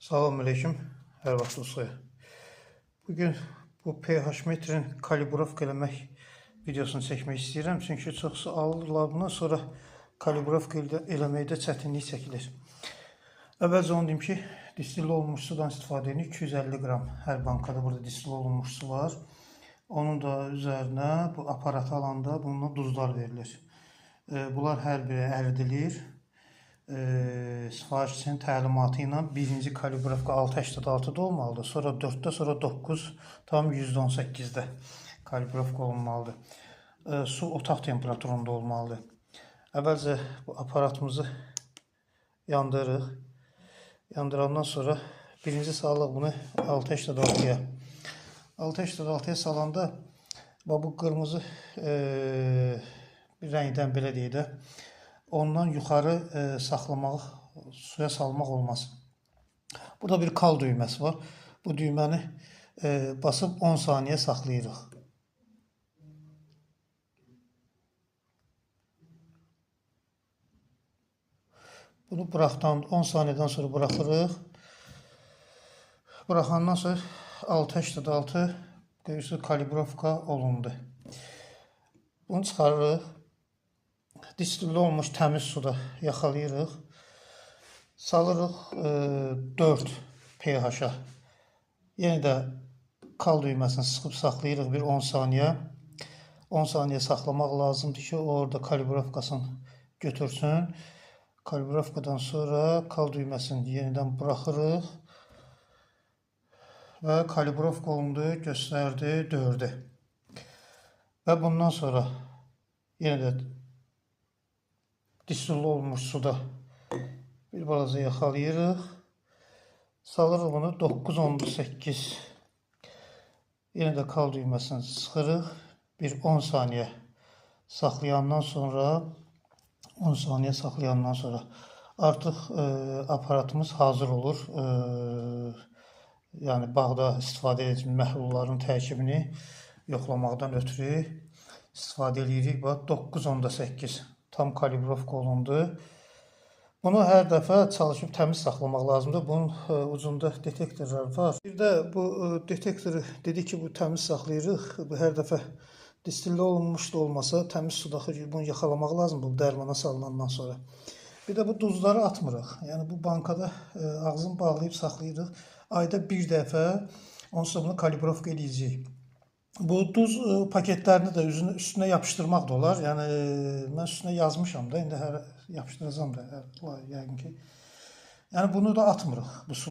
Salamünaleyküm, hər vaxt olsun. Bugün bu pH metrin kalibrovka eləmək videosunu çəkmək istəyirəm. Çünki çoxsu alırlar bundan sonra kalibrovka eləməkdə çətinlik çəkilir. Əvvəlcə onu deyim ki, distilli olmuş sudan istifadə edin. 250 qram hər bankada burada distilli olmuş su var. Onun da üzərinə bu aparatı alanda bununla duzlar verilir. Bunlar hər biri əridilir. Sifarişçinin təlimatı ilə birinci kalibrovka 6.86'da olmalıdır. Sonra 4'də, sonra 9, tam %18'də kalibrovka olmalıdır. Su otaq temperaturunda olmalıdır. Əvvəlcə bu aparatımızı yandırırıq. Yandırandan sonra birinci salıq bunu 6.6'ya. 6.6'ya salanda bu qırmızı bir rəngdən belə deyək də, ondan yuxarı saxlamaq, suya salmaq olmaz. Burada bir kal düyməsi var. Bu düyməni basıb 10 saniyə saxlayırıq. Bunu buraxdan 10 saniyədən sonra buraxırıq. Buraxandan sonra 6.6 görürsünüz kalibrovka olundu. Bunu çıxarırıq. Distilli olmuş təmiz suda yaxalayırıq. Salırıq 4 pH-a. Yenə də kal düyməsini sıxıb saxlayırıq bir 10 saniyə. 10 saniyə saxlamaq lazımdır ki, orada kalibrovkasını götürsün. Kalibrovkadan sonra kal düyməsini yenidən buraxırıq. Və kalibrovka olundu, göstərdi 4'ü. Və bundan sonra yenə də distilli olmuş suda bir balaca yaxalayırıq. Salırıq bunu 9-18. Yenə də kal düyməsini sıxırıq. Bir 10 saniyə saxlayandan sonra artıq aparatımız hazır olur. Yəni bağda istifadə edilmiş məhlulların tərkibini yoxlamaqdan ötürü istifadə edirik. 9-18 tam kalibrovka olundu. Bunu hər dəfə çalışıb təmiz saxlamaq lazımdır. Bunun ucunda detektorlar var. Bir də bu detektoru dedik ki, bu təmiz saxlayırıq. Bu hər dəfə distilli olunmuş da olmasa təmiz suda bunu yaxalamaq lazımdır bu dərmana salınandan sonra. Bir də bu duzları atmırıq. Yəni bu bankada ağzını bağlayıb saxlayırıq. Ayda bir dəfə onsuz bunu kalibrovka eləyəcəyik. Bu duz paketlərini də üstünə yapışdırmaq da olar. Yəni mən üstünə yazmışam da, indi yapışdıracağam da yəqin ki. Yəni bunu da atmırıq bu su.